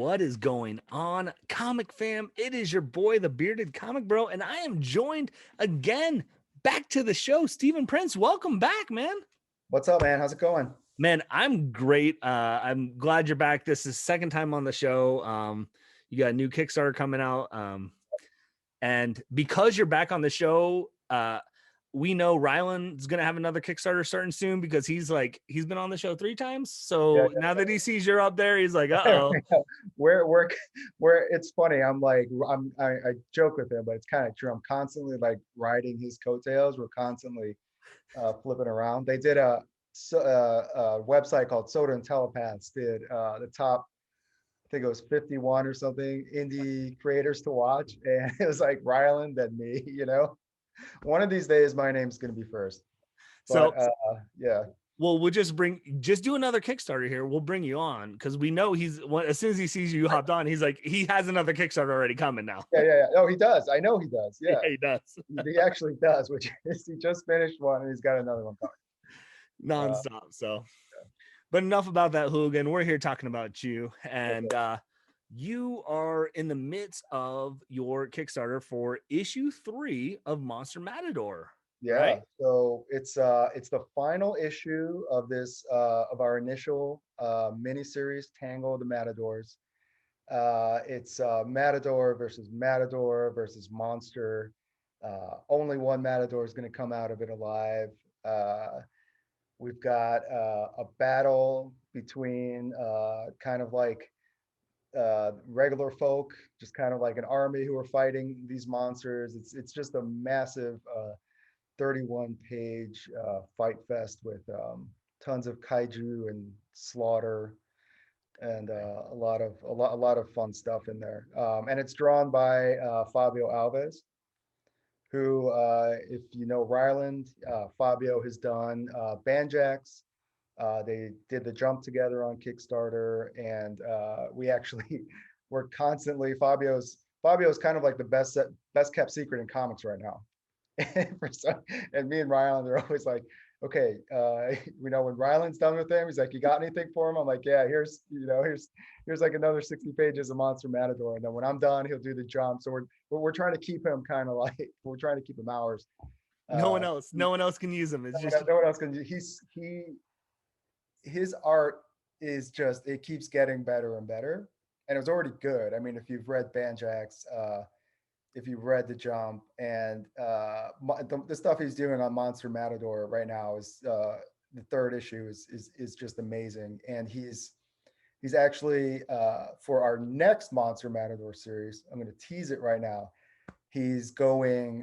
What is going on, comic fam? It is your boy, the bearded comic bro, and I am joined again back to the show. Stephen Prince, welcome back, man. What's up, man? How's it going? Man, I'm great. I'm glad you're back. This is second time on the show. You got a new Kickstarter coming out. And because you're back on the show, we know Ryland's gonna have another Kickstarter starting soon because he's been on the show 3 times. So Yeah, now that he sees you're up there, he's like, yeah. uh-oh. We're it's funny. I joke with him, but it's kind of true. I'm constantly like riding his coattails. We're constantly flipping around. They did a website called Soda and Telepaths did the top, I think it was 51 or something indie creators to watch, and it was like Ryland and me. One of these days my name's gonna be first. So But yeah. well, we'll just do another Kickstarter here. We'll bring you on because we know as soon as he sees you hopped on, he's like, he has another Kickstarter already coming now. Yeah. Oh, he does. I know he does. Yeah. Yeah, he does. He actually does, which is he just finished one and he's got another one coming. Nonstop. But enough about that, hooligan. We're here talking about you. And you are in the midst of your Kickstarter for issue 3 of Monster Matador. Yeah. Right? So it's the final issue of this of our initial miniseries, Tango the Matadors. It's Matador versus Monster. Only one Matador is going to come out of it alive. We've got a battle between kind of like regular folk, just kind of like an army who are fighting these monsters. It's just a massive 31-page fight fest with tons of kaiju and slaughter and a lot of fun stuff in there. And it's drawn by Fabio Alves, who, if you know Ryland, Fabio has done Banjax. They did the jump together on Kickstarter, and we actually we're constantly Fabio's kind of like the best kept secret in comics right now. And me and Ryland are always like, okay, when Ryland's done with him, he's like, you got anything for him? I'm like, yeah, here's like another 60 pages of Monster Matador, and then when I'm done, he'll do the jump. So we're trying to keep him kind of like we're trying to keep him ours. No one else can use them. It's just no one else can. His art is just, it keeps getting better and better, and it was already good. I mean, if you've read Banjax, if you've read The Jump, and the stuff he's doing on Monster Matador right now is the third issue is just amazing. And he's actually for our next Monster Matador series, I'm going to tease it right now. He's bringing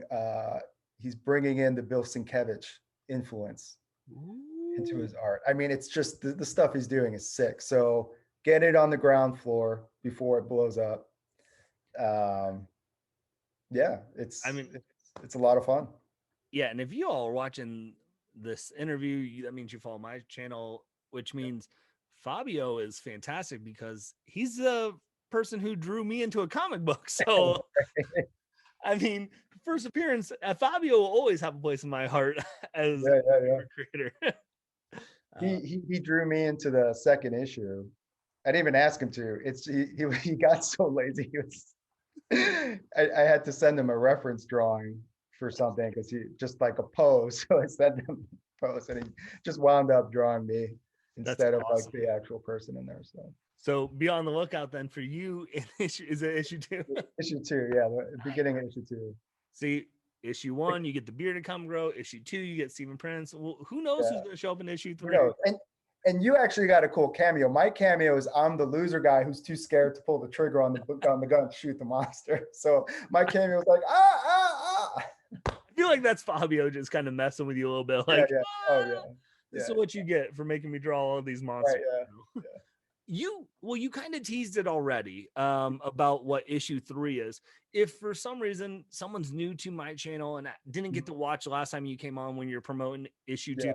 in the Bill Sienkiewicz influence into his art. I mean, it's just the stuff he's doing is sick. So get it on the ground floor before it blows up. Yeah, it's a lot of fun. Yeah, and if you all are watching this interview, that means you follow my channel, which means Fabio is fantastic because he's the person who drew me into a comic book. So I mean, first appearance, Fabio will always have a place in my heart as a creator. He drew me into the second issue. I didn't even ask him to. He got so lazy. I had to send him a reference drawing for something because he just like a pose. So I sent him a pose, and he just wound up drawing me instead of like the actual person in there. So be on the lookout then for you in is it issue 2? Issue 2, yeah, the beginning of issue 2. See, issue 1, you get the bearded come grow. Issue 2, you get Stephen Prince. Well, who knows who's going to show up in issue 3? And you actually got a cool cameo. My cameo is I'm the loser guy who's too scared to pull the trigger on the gun to shoot the monster. So my cameo was like, ah. I feel like that's Fabio just kind of messing with you a little bit. Like, yeah. Oh yeah. This is what you get for making me draw all these monsters. Right, You kind of teased it already about what issue 3 is. If for some reason someone's new to my channel and didn't get to watch last time you came on when you're promoting issue 2,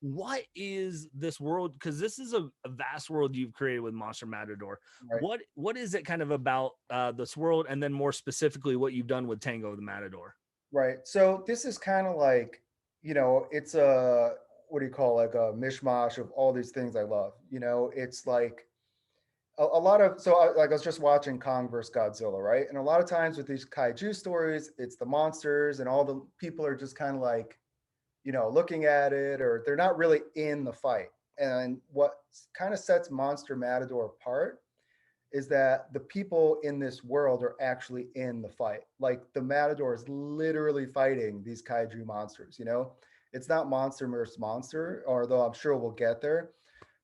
what is this world? Because this is a vast world you've created with Monster Matador. Right. What is it kind of about this world, and then more specifically what you've done with Tango the Matador? Right. So this is kind of like, it's a, what do you call, like a mishmash of all these things I love. It's like a lot of, so like I was just watching Kong versus Godzilla, right? And a lot of times with these kaiju stories, it's the monsters and all the people are just kind of like, looking at it, or they're not really in the fight. And what kind of sets Monster Matador apart is that the people in this world are actually in the fight. Like the Matador is literally fighting these kaiju monsters. It's not monster versus monster, although I'm sure we'll get there,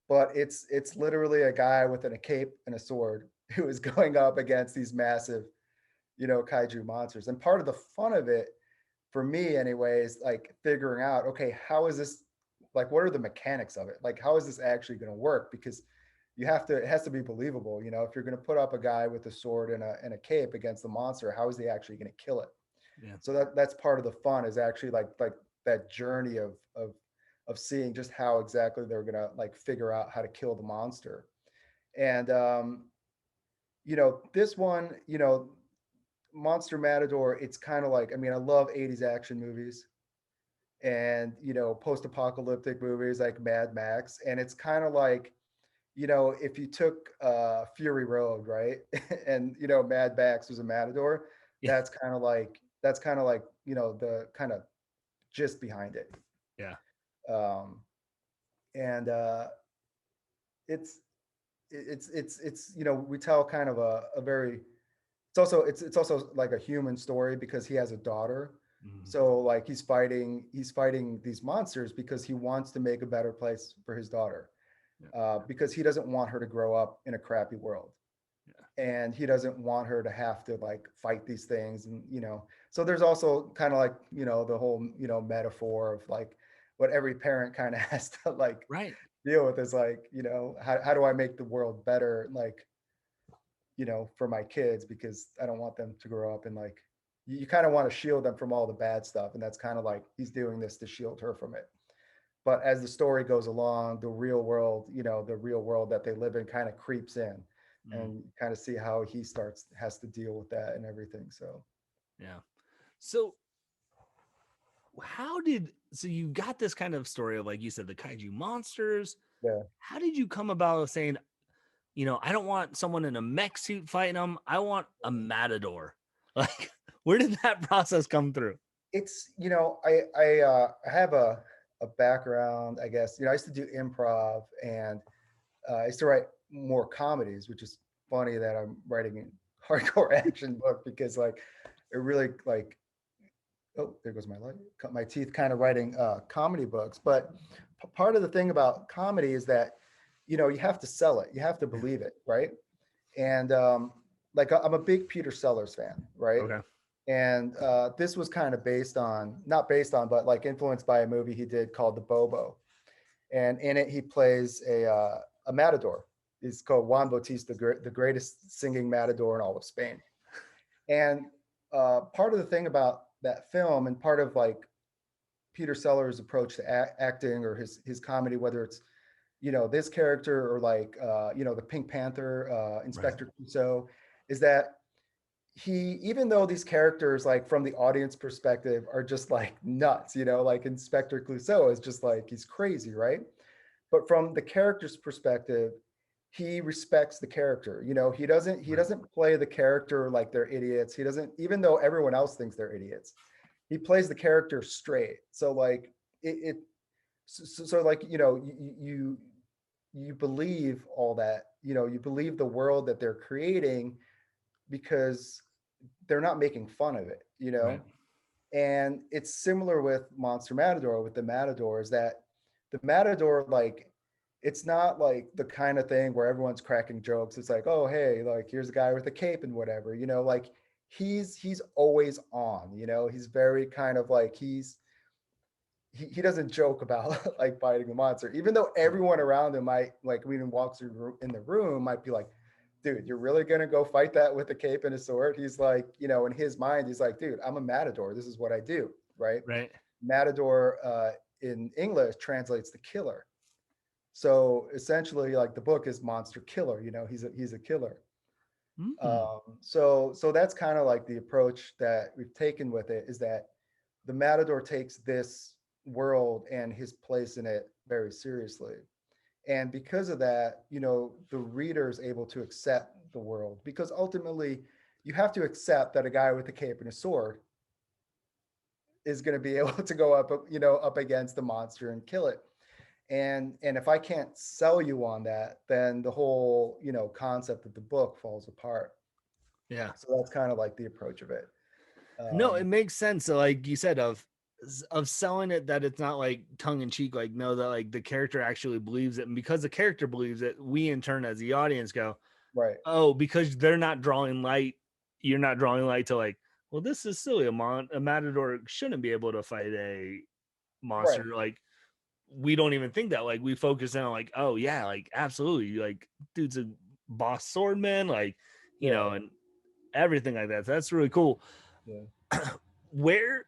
but it's literally a guy with a cape and a sword who is going up against these massive, kaiju monsters. And part of the fun of it, for me anyway, is like figuring out, okay, how is this, like, what are the mechanics of it? Like, how is this actually going to work? Because it has to be believable. If you're going to put up a guy with a sword and a cape against the monster, how is he actually going to kill it? Yeah. So that's part of the fun, is actually like that journey of seeing just how exactly they're going to like figure out how to kill the monster. And this one, Monster Matador, it's kind of like, I mean, I love 80s action movies and, post-apocalyptic movies like Mad Max. And it's kind of like, if you took Fury Road, right? And, Mad Max was a Matador, Yeah. that's kind of like, the kind of gist behind it. Yeah. Um, and it's, it's, we tell kind of a very, it's also like a human story because he has a daughter. Mhm. So like he's fighting these monsters because he wants to make a better place for his daughter, Yeah. because he doesn't want her to grow up in a crappy world, Yeah. and he doesn't want her to have to like fight these things. And so there's also kind of like, the whole, metaphor of like what every parent kind of has to like Right. deal with, is like, how do I make the world better, like, for my kids, because I don't want them to grow up and like, you kind of want to shield them from all the bad stuff. And that's kind of like he's doing this to shield her from it. But as the story goes along, the real world that they live in kind of creeps in, Mhm. and kind of see how he has to deal with that and everything. So Yeah. So so you got this kind of story of, like you said, the kaiju monsters. yeah, How did you come about saying, I don't want someone in a mech suit fighting them. I want a matador. Like, where did that process come through? it's, I have a background, I guess. I used to do improv, and I used to write more comedies, which is funny that I'm writing a hardcore action book, because like it really like, oh, there goes my light, cut my teeth kind of writing comedy books. But part of the thing about comedy is that, you have to sell it, you have to believe it, right? And like I'm a big Peter Sellers fan, right? Okay. And this was kind of not based on, but like influenced by a movie he did called The Bobo. And in it, he plays a matador. He's called Juan Bautista, the greatest singing matador in all of Spain. And part of the thing about that film, and part of like Peter Sellers' approach to acting, or his comedy, whether it's, this character, or like, the Pink Panther, Right. Inspector Clouseau, is that even though these characters, like from the audience perspective, are just like nuts, like Inspector Clouseau is just like, he's crazy, right? But from the character's perspective, he respects the character. He Right. doesn't play the character like they're idiots. He doesn't, even though everyone else thinks they're idiots, he plays the character straight. So like so like, you believe all that, you believe the world that they're creating, because they're not making fun of it. Right. And it's similar with Monster Matador, with the Matador, is that the Matador, like, it's not like the kind of thing where everyone's cracking jokes. It's like, oh, hey, like, here's a guy with a cape and whatever, like he's always on, he's very kind of like, he doesn't joke about like fighting the monster, even though everyone around him might, like, when he walks through in the room, might be like, dude, you're really gonna go fight that with a cape and a sword? He's like, in his mind, he's like, dude, I'm a matador. This is what I do, right? Right. Matador in English translates to killer. So essentially, like, the book is Monster Killer. He's a killer. Mm. So that's kind of like the approach that we've taken with it, is that the Matador takes this world and his place in it very seriously. And because of that, the reader is able to accept the world, because ultimately you have to accept that a guy with a cape and a sword is going to be able to go up, up against the monster and kill it. And if I can't sell you on that, then the whole, concept of the book falls apart. Yeah. So that's kind of like the approach of it. No, it Um, makes sense. So, like you said, of selling it, that it's not like tongue in cheek, like no, that like the character actually believes it, and because the character believes it, we in turn as the audience go, right, oh, because they're not drawing light, you're not drawing light to like, well, this is silly. A matador shouldn't be able to fight a right, monster. Like we don't even think that. Like we focus in on like, oh yeah, like absolutely, like dude's a boss swordman, like yeah, and everything like that. So that's really cool. yeah, Where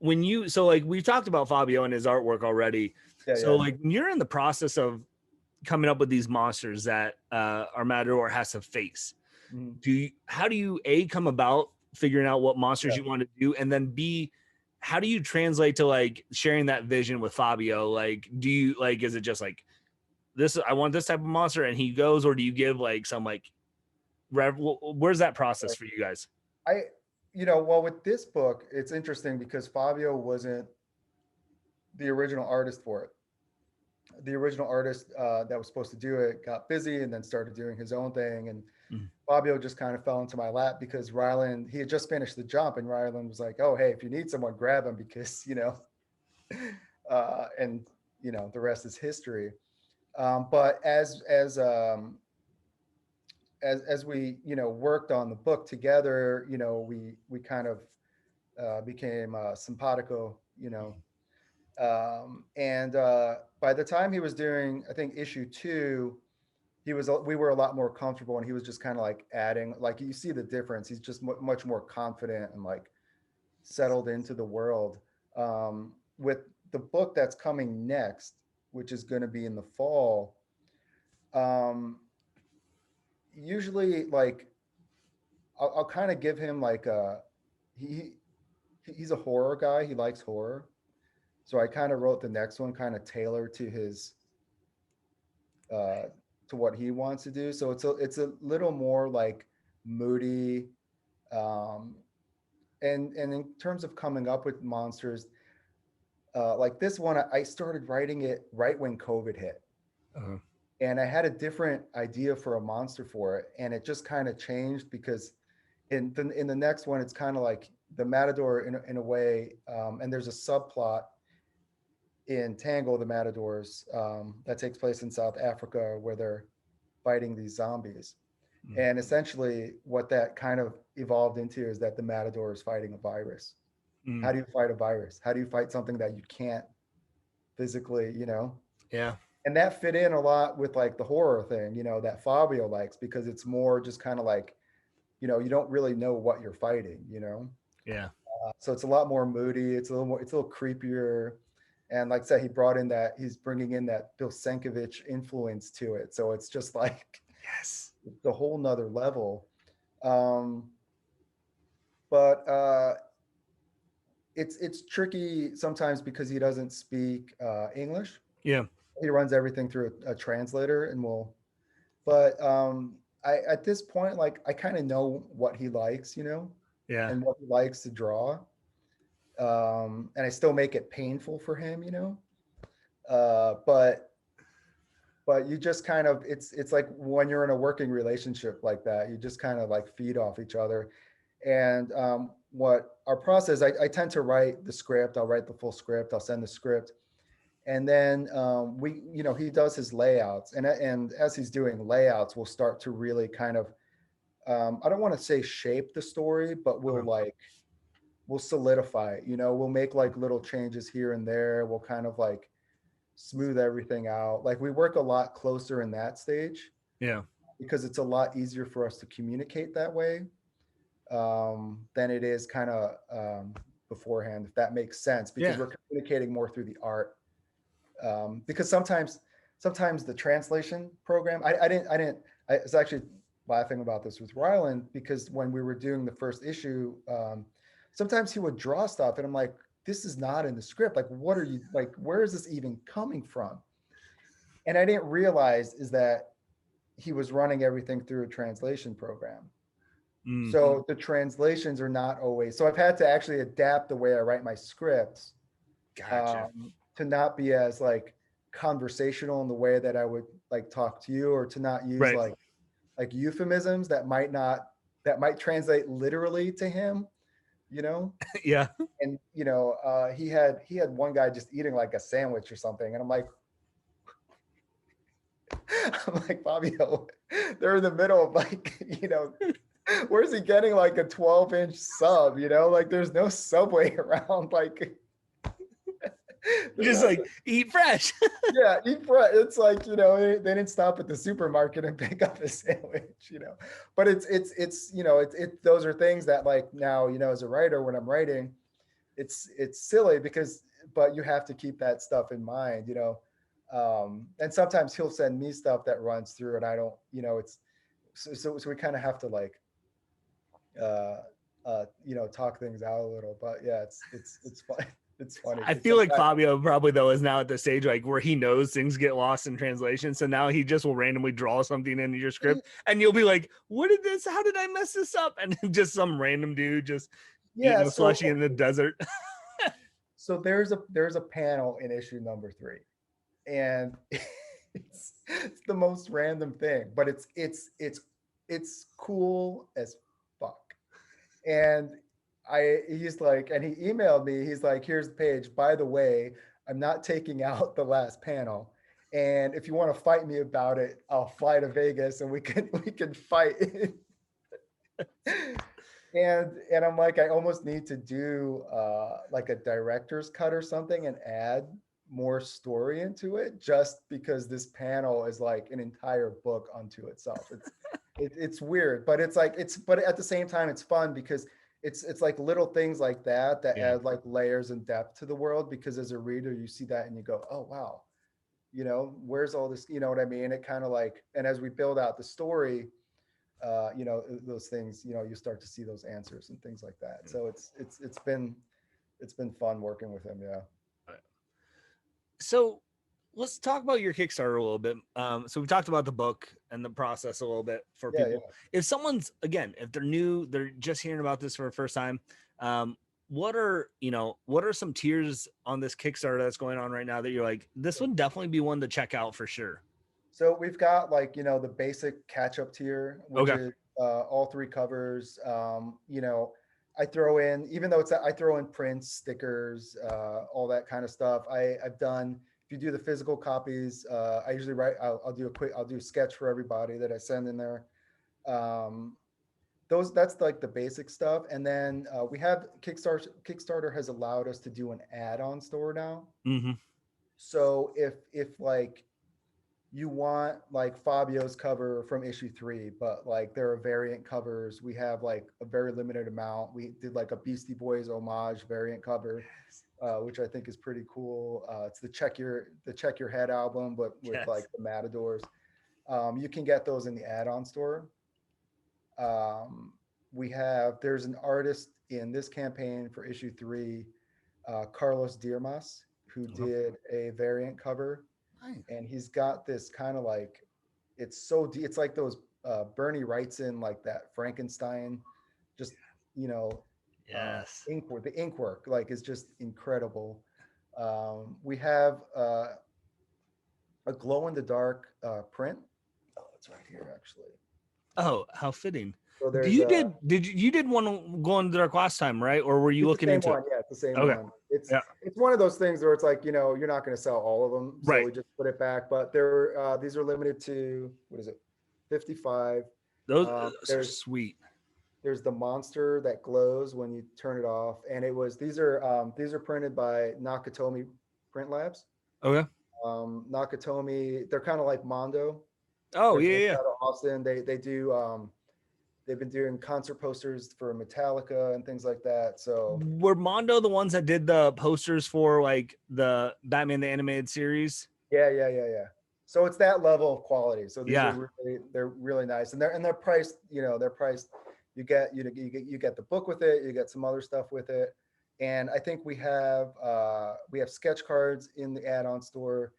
when you so like we've talked about Fabio and his artwork already. yeah, So yeah. like you're in the process of coming up with these monsters that our Matador has to face. Mhm. How do you A, come about figuring out what monsters Yeah. you want to do, and then B, how do you translate to like sharing that vision with Fabio? Like, do you like, is it just like this, I want this type of monster and he goes, or do you give like some like where's that process for you guys? I, well, with this book, it's interesting because Fabio wasn't the original artist for it. The original artist that was supposed to do it got busy and then started doing his own thing. And Mhm. Fabio just kind of fell into my lap because Ryland, he had just finished the jump, and Ryland was like, "Oh, hey, if you need someone, grab him because and the rest is history." But as we worked on the book together, we kind of became simpatico, and by the time he was doing, I think, issue 2, we were a lot more comfortable, and he was just kind of like adding, like, you see the difference. He's just much more confident and like settled into the world. With the book that's coming next, which is going to be in the fall, um, usually, like, I'll kind of give him like he he's a horror guy. He likes horror, so I kind of wrote the next one kind of tailored to his uh, to what he wants to do. So it's a little more like moody. Um, and in terms of coming up with monsters, like this one, I started writing it right when COVID hit, Uh-huh. and I had a different idea for a monster for it, and it just kind of changed because in the next one, it's kind of like the Matador in a way, and there's a subplot in Tango, the Matadors, that takes place in South Africa where they're fighting these zombies. Mm. And essentially, what that kind of evolved into is that the Matador is fighting a virus. Mm. How do you fight a virus? How do you fight something that you can't physically, Yeah. And that fit in a lot with like the horror thing, that Fabio likes, because it's more just kind of like, you don't really know what you're fighting. Yeah. So it's a lot more moody. It's a little creepier. And like I said, he's bringing in that Bill Sienkiewicz influence to it. So it's just like Yes. the whole nother level. Um, but it's tricky sometimes because he doesn't speak English. Yeah. He runs everything through a translator, and but I at this point, like, I kind of know what he likes, Yeah. and what he likes to draw. And I still make it painful for him, but you just kind of, it's like when you're in a working relationship like that, you just kind of like feed off each other. And what our process, I tend to write the script. I'll write the full script. I'll send the script, and then he does his layouts, and as he's doing layouts, we'll start to really kind of, I don't want to say shape the story, but Uh-huh. we'll solidify it. We'll make like little changes here and there. We'll kind of like smooth everything out. Like, we work a lot closer in that stage Yeah. because it's a lot easier for us to communicate that way, than it is kind of beforehand, if that makes sense, because Yeah. we're communicating more through the art. Because sometimes the translation program, I was actually laughing about this with Ryland, because when we were doing the first issue, sometimes he would draw stuff and I'm like, this is not in the script. Like, what are you, like, where is this even coming from? And I didn't realize is that he was running everything through a translation program. Mm, So the translations are not always, so I've had to actually adapt the way I write my scripts, gotcha. to not be as like conversational in the way that I would like talk to you, or to not use Right. like euphemisms that might not, that might translate literally to him, you know? Yeah. And he had one guy just eating like a sandwich or something, and I'm like, Fabio, they're in the middle of like, where's he getting like a 12-inch sub? Like there's no Subway around. Like they're Just not. like eat fresh. Yeah, it's like, they didn't stop at the supermarket and pick up a sandwich. But those are things that like now, as a writer, when I'm writing, it's silly because, but you have to keep that stuff in mind. And sometimes he'll send me stuff that runs through and I don't, it's so we kind of have to like uh talk things out a little. But yeah, it's fun. It's funny I because feel like sometimes. Fabio probably though is now at the stage like where he knows things get lost in translation. So now he just will randomly draw something into your script and you'll be like, what did this? How did I mess this up? And then just some random dude just Yeah, eating a so slushie in the desert. there's a panel in issue number 3, and it's the most random thing, but it's cool as fuck. And he's like, and he emailed me, he's like, here's the page, by the way, I'm not taking out the last panel, and if you want to fight me about it, I'll fly to Vegas and we can fight. And I'm like, I almost need to do like a director's cut or something and add more story into it, just because this panel is like an entire book unto itself. It's weird, but it's like but at the same time it's fun because it's like little things like that Yeah. add like layers and depth to the world, because as a reader you see that and you go, oh wow, where's all this, you know what I mean? It kind of like, and as we build out the story, those things, you start to see those answers and things like that. So it's been fun working with him. Yeah. So let's talk about your Kickstarter a little bit. So we talked about the book and the process a little bit for Yeah. people. If someone's, again, if they're new, they're just hearing about this for the first time. What are some tiers on this Kickstarter that's going on right now that you're like, this would definitely be one to check out for sure? So we've got like, the basic catch up tier, which Okay. is all 3 covers. I throw in, even though I throw in prints, stickers, all that kind of stuff. I've done, if you do the physical copies, I usually I'll do a sketch for everybody that I send in there. Um, that's like the basic stuff. And then we have Kickstarter has allowed us to do an add-on store now. Mm-hmm. So if like you want like Fabio's cover from issue 3, but like there are variant covers. We have like a very limited amount. We did like a Beastie Boys homage variant cover, which I think is pretty cool. It's the Check Your Head album, but with Yes. like the Matadors. You can get those in the add-on store. Um, there's an artist in this campaign for issue 3, Carlos Diarmas, who did a variant cover, Nice. and he's got this kind of like, it's like those Bernie Wrightson, like that Frankenstein, just Yes. the ink work like is just incredible. We have a glow in the dark print. Oh, it's right here actually. Oh, how fitting. So Do there's you you did one go into dark last time, right? Or were you it's the looking same into it? one. Yeah, it's the same Okay. one. It's Yeah. it's one of those things where it's like, you're not going to sell all of them, so Right. we just put it back. But these are limited to, what is it, 55. Those Um, are there's sweet. there's the monster that glows when you turn it off, and these are printed by Nakatomi Print Labs. Okay. Nakatomi, they're kind of like Mondo. Oh They're yeah, based yeah. out of Austin. They do they've been doing concert posters for Metallica and things like that. So Were Mondo the ones that did the posters for like the Batman the Animated Series? yeah. So it's that level of quality. So these Yeah. are they're really nice, and they're priced. They're priced. You get the book with it. You get some other stuff with it, and I think we have sketch cards in the add-on store,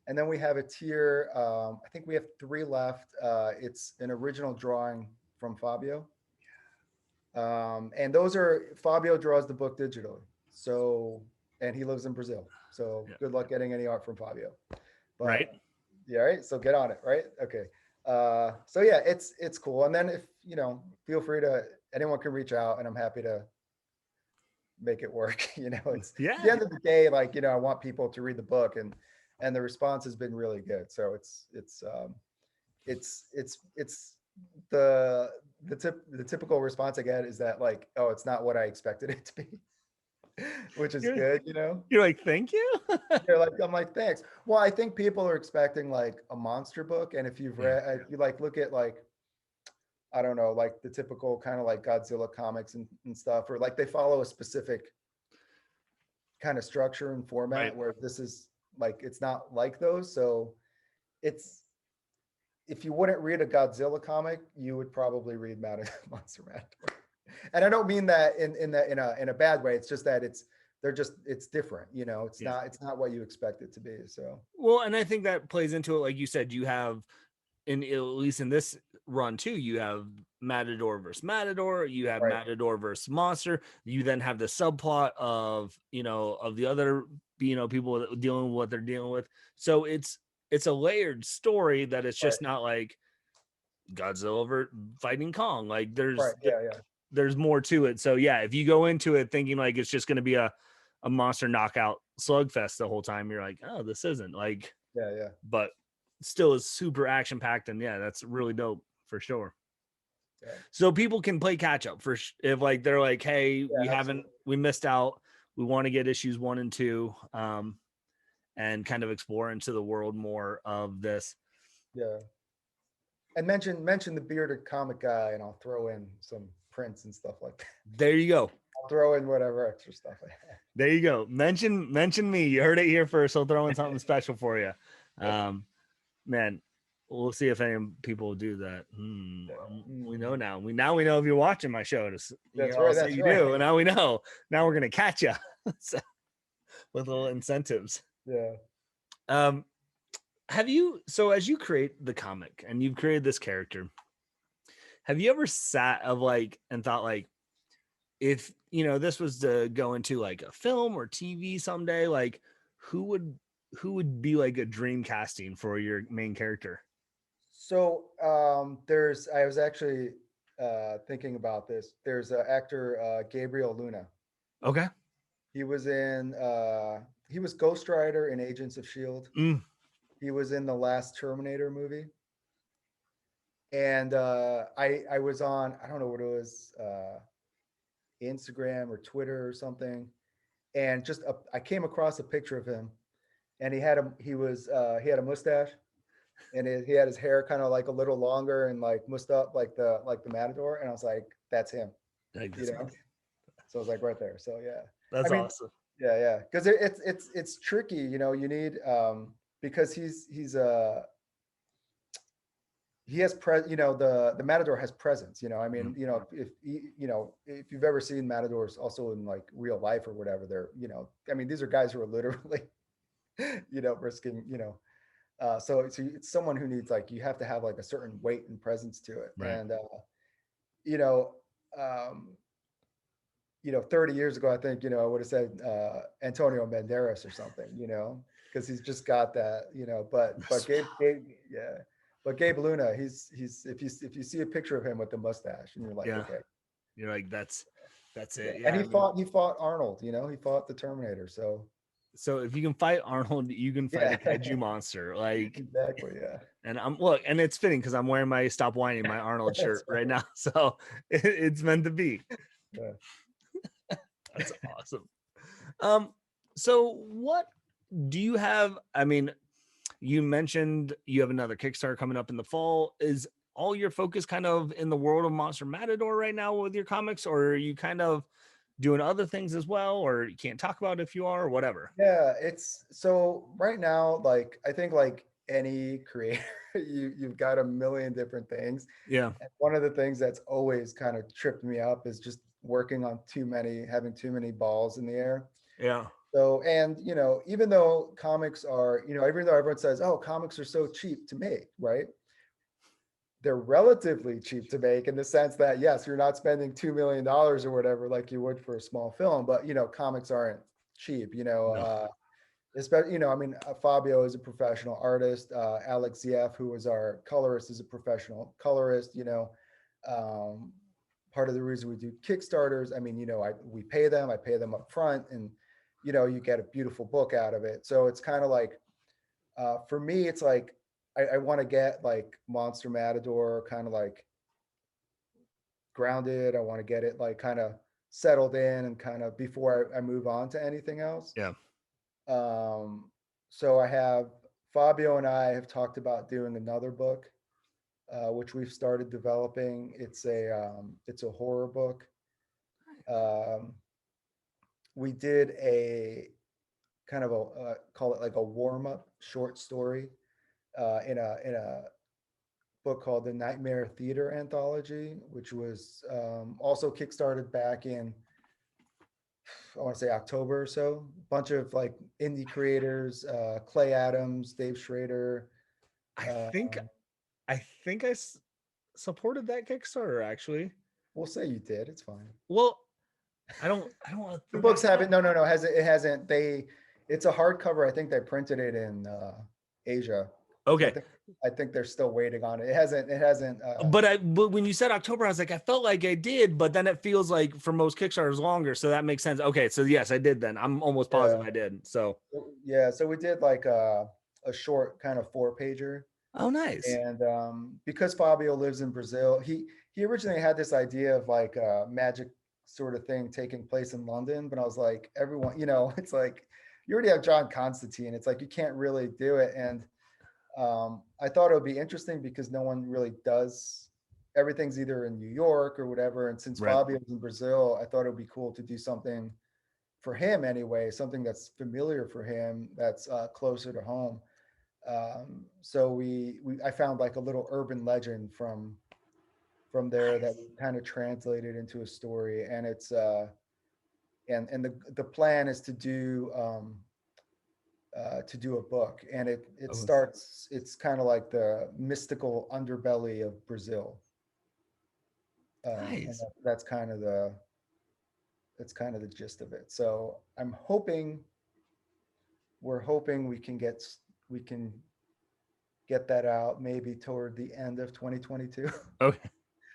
And then we have a tier. I think we have 3 left. It's an original drawing from Fabio. And those are Fabio draws the book digitally. So, and he lives in Brazil. So Yeah. good luck getting any art from Fabio. But Right. yeah, right. So get on it, right? Okay. So yeah, it's cool. And then if feel free to anyone can reach out, and I'm happy to make it work. It's at the Yeah. end of the day, like I want people to read the book, and the response has been really good. So it's the typical response I get is that like, oh, it's not what I expected it to be, which is You're, good. you're like, thank you. I'm like, thanks. Well, I think people are expecting like a monster book, and if you've Yeah. read, if you like look at like, I don't know, like the typical kind of like Godzilla comics and stuff, or like they follow a specific kind of structure and format, Right. where this is like it's not like those. So it's if you wouldn't read a Godzilla comic, you would probably read Monster Matador. And I don't mean that in a bad way. It's just that it's different. It's Yeah. not what you expect it to be. So Well, and I think that plays into it. Like you said, you have at least in this run too, you have Matador versus Matador, you have right, Matador versus Monster, you then have the subplot of of the other people that dealing with what they're dealing with. So it's a layered story that it's right, just not like Godzilla fighting Kong. Like right, yeah, yeah, there's more to it. So yeah, if you go into it thinking like it's just going to be a monster knockout slugfest the whole time, you're like, oh, this isn't like, yeah, yeah. but still is super action packed, and yeah, that's really dope for sure. Yeah. So people can play catch up if like they're like, hey, Yeah, absolutely. we missed out, we want to get issues 1 and 2, and kind of explore into the world more of this. Yeah. And mention the bearded comic guy, and I'll throw in some prints and stuff like that. There you go. I'll throw in whatever extra stuff I have. There you go. Mention me. You heard it here first. I'll throw in something special for you. Man, we'll see if any people do that. We know now. We know if you're watching my show. That's I'll right. say That's you right. do, and now we know. Now we're gonna catch you so, with little incentives. Yeah. Have you? So as you create the comic and you've created this character, have you ever sat and thought like, if this was to go into like a film or TV someday, like who would be like a dream casting for your main character? So I was actually thinking about this. There's an actor, Gabriel Luna. Okay. He was he was Ghost Rider in Agents of Shield. He was in the last Terminator movie. And I was on, I don't know what it was, Instagram or Twitter or something, and I came across a picture of him, and he had a mustache, and he had his hair kind of like a little longer and like mussed up like the Matador, and I was like, that's him, Like you this. know. So I was like right there. So yeah, That's I mean, awesome. yeah, because it's tricky, you need because he has the Matador has presence, I mean, if you've ever seen Matadors also in like real life or whatever, they're, I mean, these are guys who are literally, risking, so it's someone who needs, like, you have to have like a certain weight and presence to it. Right. And you know, 30 years ago, I think, I would have said Antonio Banderas or something, because he's just got that, but yeah. But Gabe Luna, he's if you see a picture of him with the mustache, and you're like, Yeah. okay, You're like, that's it. yeah. Yeah. And he fought Arnold, he fought the Terminator. So if you can fight Arnold, you can fight yeah, a kaiju monster. Like, exactly, yeah. and and it's fitting because I'm wearing my Stop Whining, my Arnold shirt right now. So it's meant to be. Yeah. That's awesome. So what do you have? I mean, you mentioned you have another Kickstarter coming up in the fall. Is all your focus kind of in the world of Monster Matador right now with your comics, or are you kind of doing other things as well, or you can't talk about if you are, or whatever? Yeah, it's so right now, like, I think like any creator, you've got a million different things. Yeah. And one of the things that's always kind of tripped me up is just working on having too many balls in the air. Yeah. So, and even though comics are, even though everyone says, oh, comics are so cheap to make, right? They're relatively cheap to make in the sense that, yes, you're not spending $2 million or whatever like you would for a small film, but comics aren't cheap, No. especially, I mean, Fabio is a professional artist. Alex Zieff, who was our colorist, is a professional colorist. Um, Part of the reason we do Kickstarters, I mean, we pay them, I pay them up front, and you get a beautiful book out of it. So it's kind of like, for me, it's like I want to get like Monster Matador kind of like grounded. I want to get it like kind of settled in and kind of before I move on to anything else. Yeah. So I have Fabio and I have talked about doing another book, which we've started developing. It's a horror book. Um, we did a kind of a call it like a warm up short story in a book called the Nightmare Theater Anthology, which was also kickstarted back in, I want to say October or so. A bunch of like indie creators, Clay Adams, Dave Schrader. I Uh, think I think I supported that Kickstarter actually. we'll say you did. It's fine. Well, I don't want to The throw books that haven't. out. No. It hasn't. It's a hardcover. I think they printed it in Asia. So Okay. I think they're still waiting on it. It hasn't. It hasn't. But when you said October, I was like, I felt like I did, but then it feels like for most Kickstarters longer, so that makes sense. Okay, so yes, I did then. I'm almost Yeah. positive I did. So Yeah. So we did like a short kind of 4-pager. oh nice. And because Fabio lives in Brazil, he originally had this idea of like a magic sort of thing taking place in London. But I was like, everyone, it's like you already have John Constantine. It's like you can't really do it. And I thought it would be interesting because no one really does. Everything's either in New York or whatever. And since Right. Fabio's in Brazil, I thought it would be cool to do something for him anyway, something that's familiar for him, that's closer to home. So I found like a little urban legend from there that Nice. we kind of translated into a story, and it's and the plan is to do a book, and it Oh, starts. It's kind of like the mystical underbelly of Brazil, and nice. that's kind of the gist of it. So we're hoping we can get that out maybe toward the end of 2022. Okay.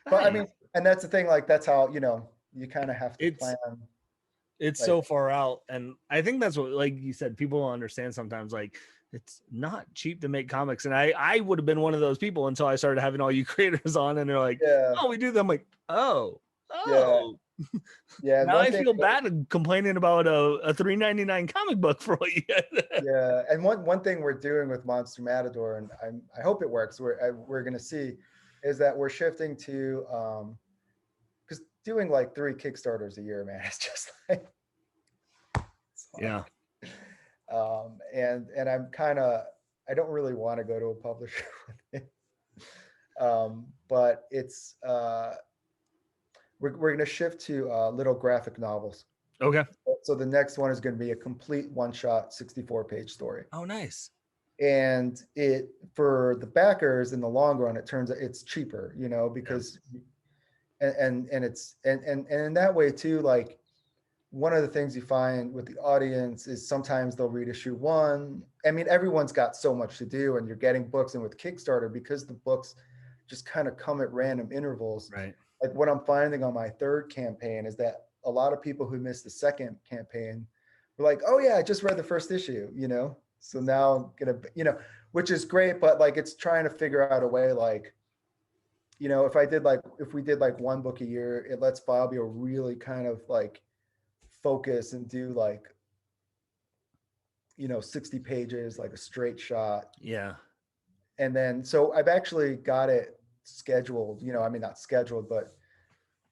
But I Nice. mean, and that's the thing, like that's how, you kind of have to It's plan. it's Like, so far out, and I think that's what, like you said, people don't understand sometimes. Like it's not cheap to make comics, and I would have been one of those people until I started having all you creators on, and they're like, yeah, oh, we do them. Like, oh, yeah, oh. yeah. And Now one I thing, feel bad complaining about a $3.99 comic book for what you get. yeah, and one thing we're doing with Monster Matador, and I hope it works. We're gonna see, is that we're shifting to because doing like 3 Kickstarters a year, man, it's just like it's hard. Yeah. And I don't really want to go to a publisher with it. But we're going to shift to little graphic novels. Okay. So the next one is going to be a complete one-shot 64-page story. Oh, nice. And it, for the backers in the long run, it turns out it's cheaper, Yeah. because and it's and in that way too, like one of the things you find with the audience is sometimes they'll read issue 1. I mean, everyone's got so much to do, and you're getting books, and with Kickstarter, because the books just kind of come at random intervals. Right. Like what I'm finding on my 3rd campaign is that a lot of people who missed the 2nd campaign were like, "Oh yeah, I just read the 1st issue," So now I'm gonna, which is great, but like it's trying to figure out a way, like, if we did like 1 book a year, it lets Fabio really kind of like focus and do like 60 pages, like a straight shot. Yeah. And then so I've actually got it scheduled, I mean not scheduled, but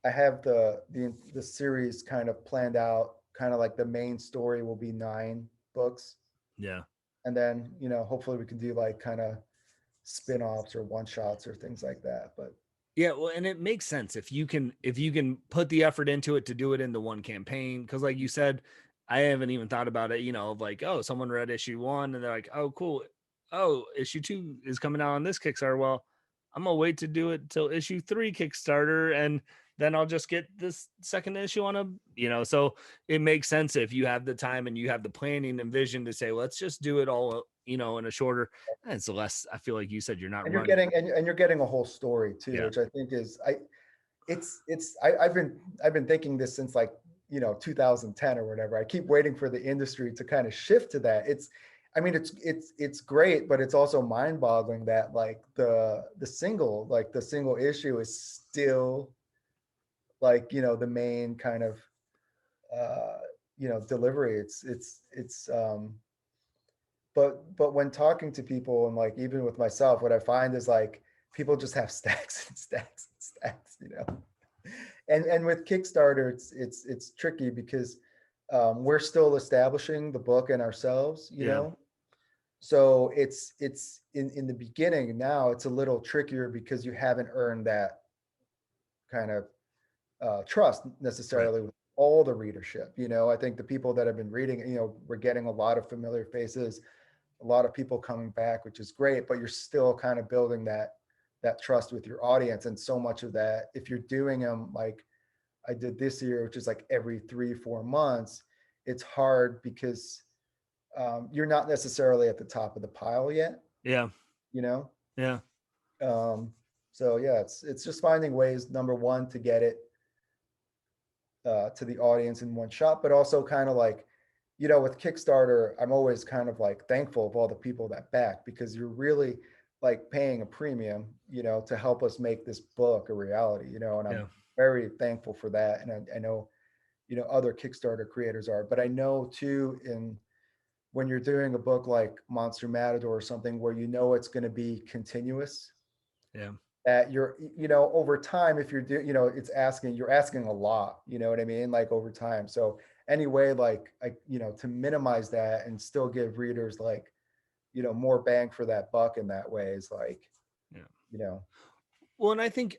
I have the series kind of planned out, kind of like the main story will be 9 books. Yeah. And then hopefully we can do like kind of spin-offs or one shots or things like that. But Yeah, well, and it makes sense if you can put the effort into it to do it into one campaign. Because like you said, I haven't even thought about it, you know, of like, oh, someone read issue 1 and they're like, oh, cool. Oh, issue 2 is coming out on this Kickstarter. Well, I'm gonna wait to do it till issue 3 Kickstarter, and then I'll just get this second issue on a, you know, so it makes sense if you have the time and you have the planning and vision to say, let's just do it all, you know, in a shorter, and it's less, I feel like you said you're not And you're running. getting and you're getting a whole story too, Yeah. which I think is I've been thinking this since like, 2010 or whatever. I keep waiting for the industry to kind of shift to that. I mean, it's great, but it's also mind-boggling that like the single issue is still like, the main kind of uh delivery. But when talking to people and like even with myself, what I find is like people just have stacks and stacks and stacks. And with Kickstarter, it's tricky because we're still establishing the book and ourselves. Yeah. So it's in the beginning. Now it's a little trickier because you haven't earned that kind of trust Right. necessarily with all the readership. I think the people that have been reading, we're getting a lot of familiar faces, a lot of people coming back, which is great, but you're still kind of building that trust with your audience. And so much of that, if you're doing them like I did this year, which is like every 3-4 months, it's hard because you're not necessarily at the top of the pile yet, Yeah. you know? Yeah. So yeah, it's just finding ways, number one, to get it to the audience in one shot, but also kind of like, with Kickstarter, I'm always kind of like thankful of all the people that back, because you're really like paying a premium, to help us make this book a reality, and I'm Yeah. very thankful for that. And I know, other Kickstarter creators are, but I know too, when you're doing a book like Monster Matador or something where it's going to be continuous, Yeah. that you're, over time, if you're doing, you're asking a lot, you know what I mean? Like over time. So anyway, like, to minimize that and still give readers like, more bang for that buck in that way is like, Yeah. you know, Well, and I think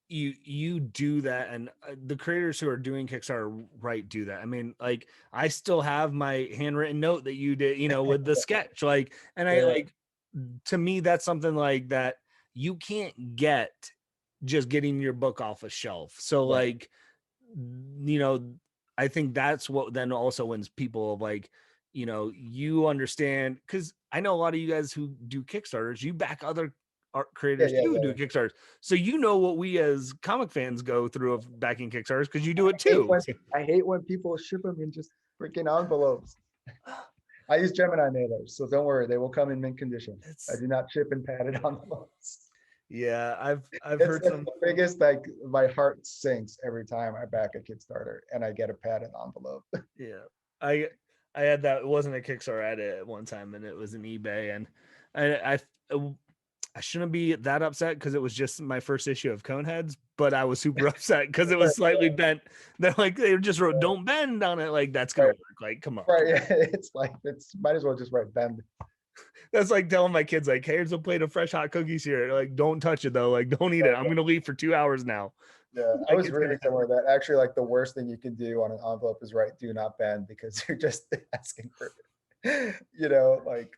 you do that, and the creators who are doing Kickstarter right do that. I mean, like I still have my handwritten note that you did, you know, with the sketch, like, and I yeah, like, to me that's something like that you can't get just getting your book off a shelf. So right. like, you know, I think that's what then also wins people of like, you know, you understand, because I know a lot of you guys who do Kickstarters, you back other art Yeah, creators yeah, too who yeah. do Kickstarters. So you know what we as comic fans go through of backing Kickstarters because you do it I hate too. when I hate when people ship them in just freaking envelopes. I use Gemini mailers, so don't worry, they will come in mint condition. I It's, do not ship in padded envelopes. yeah, I've It's heard like some. the biggest, like my heart sinks every time I back a Kickstarter and I get a padded envelope. Yeah, I I had that. It wasn't a Kickstarter. I had it at one time, and it was an eBay, and I shouldn't be that upset because it was just my first issue of Coneheads, but I was super upset because it was slightly bent. They're like, they just wrote "Don't bend" on it. Like that's gonna Right, work. Like, come on. right. Yeah, it's like it's might as well just write bend. That's like telling my kids, like, "Hey, here's a plate of fresh hot cookies here. Like, don't touch it though. Like, don't eat it. I'm gonna leave for 2 hours now. Yeah, I Like, was it's gonna reading happen." somewhere that actually like the worst thing you can do on an envelope is write "do not bend" because you're just asking for, like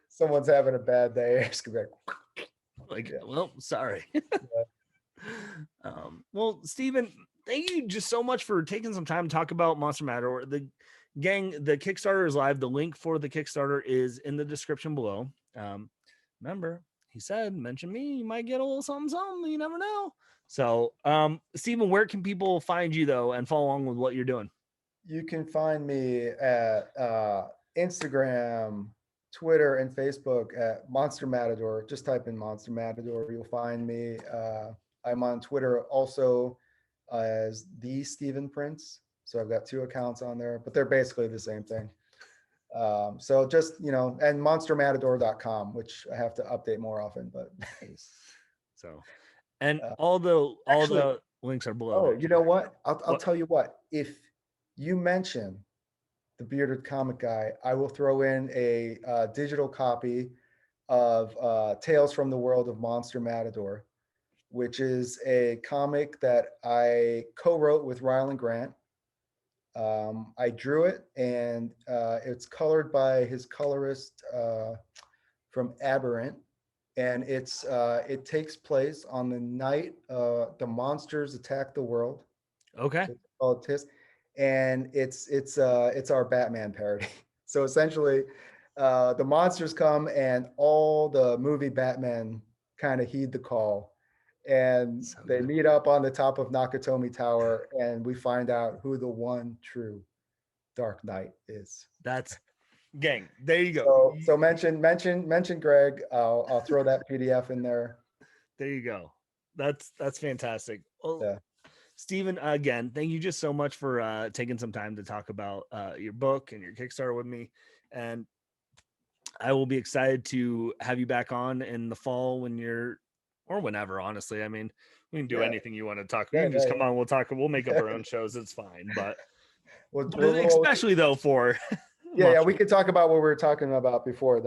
someone's having a bad day. It's gonna be like, Like, yeah, well, sorry. yeah. Well, Stephen, thank you just so much for taking some time to talk about Monster Matador. The gang, the Kickstarter is live. The link for the Kickstarter is in the description below. Remember, he said, mention me, you might get a little something, something. You never know. So, Stephen, where can people find you though and follow along with what you're doing? You can find me at Instagram, Twitter, and Facebook at Monster Matador. Just type in Monster Matador, you'll find me. I'm on Twitter also as the Stephen Prince. So I've got two accounts on there, but they're basically the same thing. So just, and monstermatador.com, which I have to update more often, but Nice. So, and uh, all actually, the links are below oh, there you too. know what? I'll What? tell you what, if you mention the bearded comic guy, I will throw in a digital copy of Tales from the World of Monster Matador, which is a comic that I co-wrote with Rylan Grant. I drew it, and it's colored by his colorist from Aberrant, and it takes place on the night the monsters attack the world. Okay. So it's called Tisk, and it's our Batman parody. So essentially, the monsters come, and all the movie Batman kind of heed the call, and So they good. meet up on the top of Nakatomi Tower, and we find out who the one true Dark Knight is. That's gang. There you go. So mention Greg. I'll throw that PDF in there. There you go. That's fantastic. Well, Yeah. Stephen, again, thank you just so much for taking some time to talk about your book and your Kickstarter with me. And I will be excited to have you back on in the fall when you're, or whenever, honestly. I mean, we can do Yeah. anything you want to talk. You Yeah. can just come on. We'll talk. We'll make up our own shows. It's fine. But We'll especially though for yeah, we could talk about what we were talking about before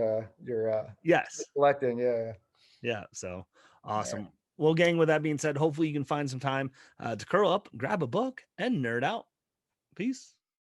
your yes. collecting. Yeah. Yeah. So awesome. Well, gang, with that being said, hopefully you can find some time to curl up, grab a book, and nerd out. Peace.